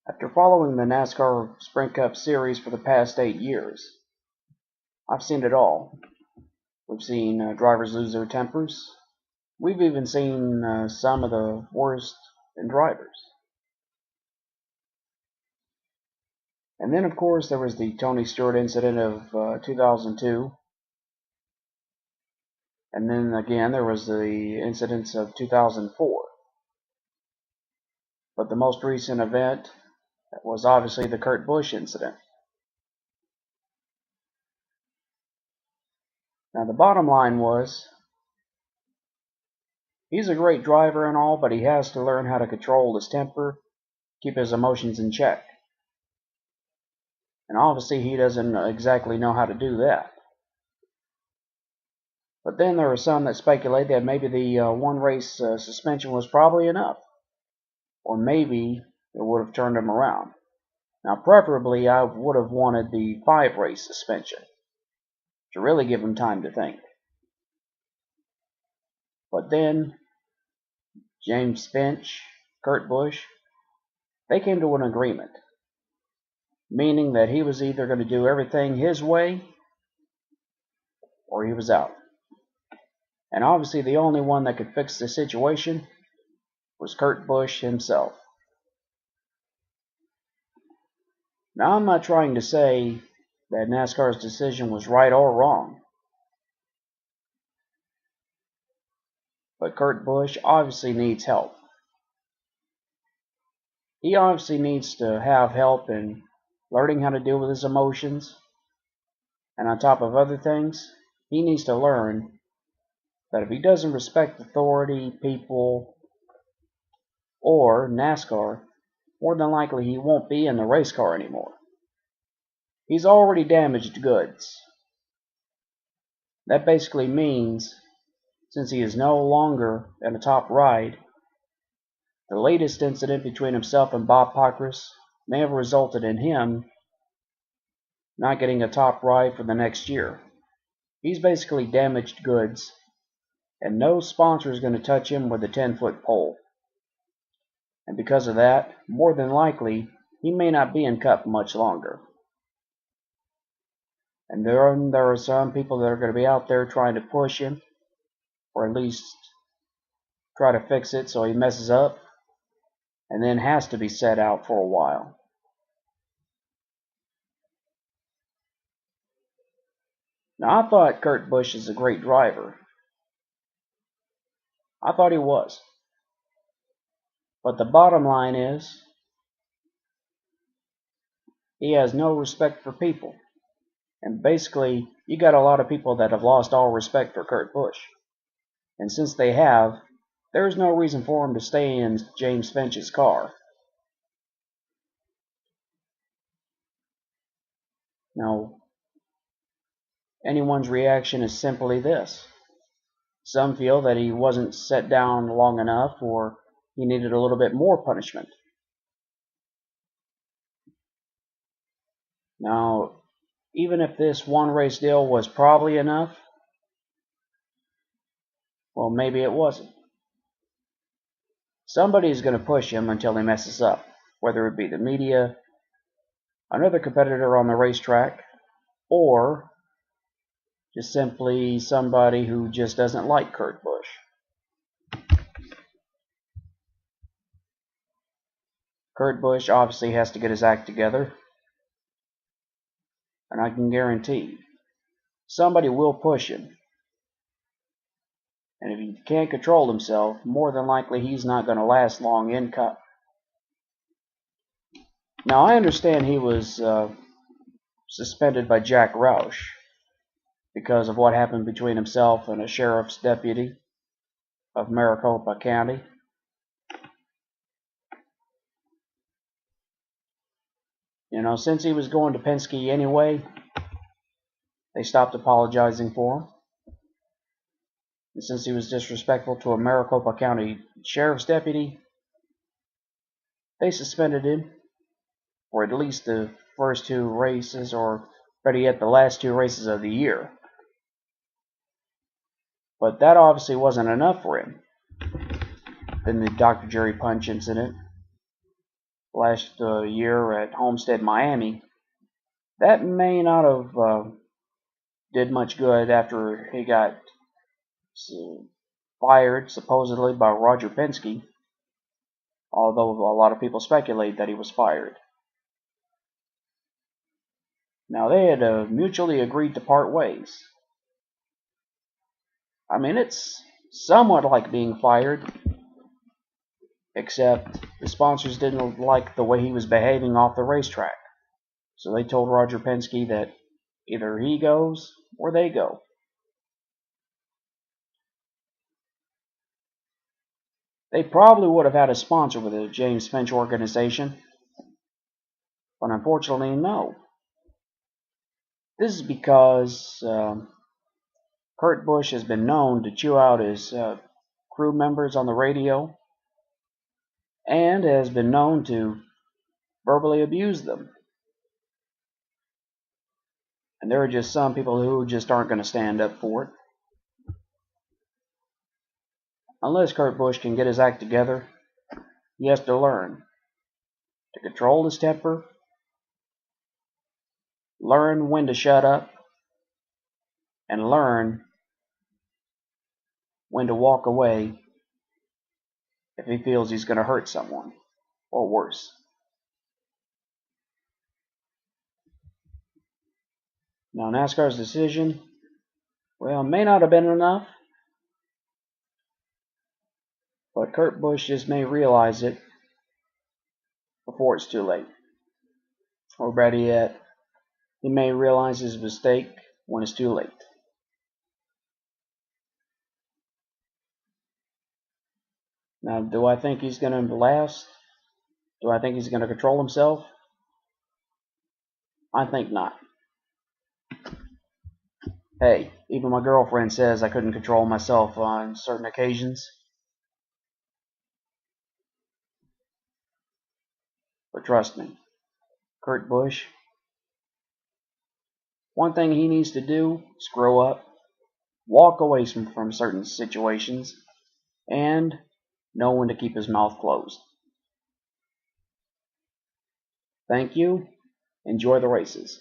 After following the NASCAR Sprint Cup Series for the past 8 years, I've seen it all. We've seen drivers lose their tempers. We've even seen some of the worst in drivers. And then, of course, there was the Tony Stewart incident of 2002. And then again, there was the incidents of 2004. But the most recent event was obviously the Kurt Busch incident. Now, the bottom line was, he's a great driver and all, but he has to learn how to control his temper, keep his emotions in check. And obviously, he doesn't exactly know how to do that. But then there were some that speculate that maybe the one race suspension was probably enough. Or maybe it would have turned him around. Now, preferably, I would have wanted the 5-race suspension to really give him time to think. But then, James Finch, Kurt Busch, they came to an agreement, meaning that he was either going to do everything his way or he was out. And obviously, the only one that could fix the situation was Kurt Busch himself. Now, I'm not trying to say that NASCAR's decision was right or wrong, but Kurt Busch obviously needs help. He obviously needs to have help in learning how to deal with his emotions, and on top of other things, he needs to learn that if he doesn't respect authority, people, or NASCAR, more than likely he won't be in the race car anymore. He's already damaged goods. That basically means, since he is no longer in a top ride, the latest incident between himself and Bob Pockrass may have resulted in him not getting a top ride for the next year. He's basically damaged goods, and no sponsor is going to touch him with a 10-foot pole. And because of that, more than likely, he may not be in Cup much longer. And there are some people that are going to be out there trying to push him, or at least try to fix it so he messes up, and then has to be set out for a while. Now, I thought Kurt Busch is a great driver. I thought he was. But the bottom line is, he has no respect for people. And basically, you got a lot of people that have lost all respect for Kurt Busch. And since they have, there's no reason for him to stay in James Finch's car. Now, anyone's reaction is simply this. Some feel that he wasn't set down long enough, or he needed a little bit more punishment. Now, even if this one race deal was probably enough, well, maybe it wasn't. Somebody's going to push him until he messes up, whether it be the media, another competitor on the racetrack, or just simply somebody who just doesn't like Kurt Busch. Kurt Busch obviously has to get his act together, and I can guarantee somebody will push him. And if he can't control himself, more than likely he's not going to last long in Cup. Now, I understand he was suspended by Jack Roush because of what happened between himself and a sheriff's deputy of Maricopa County. You know, since he was going to Penske anyway, they stopped apologizing for him. And since he was disrespectful to a Maricopa County sheriff's deputy, they suspended him for at least the first 2 races, or better yet, the last 2 races of the year. But that obviously wasn't enough for him. Then the Dr. Jerry Punch incident, last year at Homestead, Miami, that may not have did much good after he got fired supposedly by Roger Penske, although a lot of people speculate that he was fired. Now, they had mutually agreed to part ways. I mean, it's somewhat like being fired, except the sponsors didn't like the way he was behaving off the racetrack. So they told Roger Penske that either he goes or they go. They probably would have had a sponsor with the James Finch organization, but unfortunately, no. This is because Kurt Busch has been known to chew out his crew members on the radio and has been known to verbally abuse them. And there are just some people who just aren't going to stand up for it. Unless Kurt Busch can get his act together, he has to learn to control his temper, learn when to shut up, and learn when to walk away if he feels he's going to hurt someone, or worse. Now, NASCAR's decision, well, may not have been enough, but Kurt Busch just may realize it before it's too late. Or better yet, he may realize his mistake when it's too late. Now, do I think he's going to last? Do I think he's going to control himself? I think not. Hey, even my girlfriend says I couldn't control myself on certain occasions. But trust me, Kurt Busch, one thing he needs to do is grow up, walk away from certain situations, and know when to keep his mouth closed. Thank you. Enjoy the races.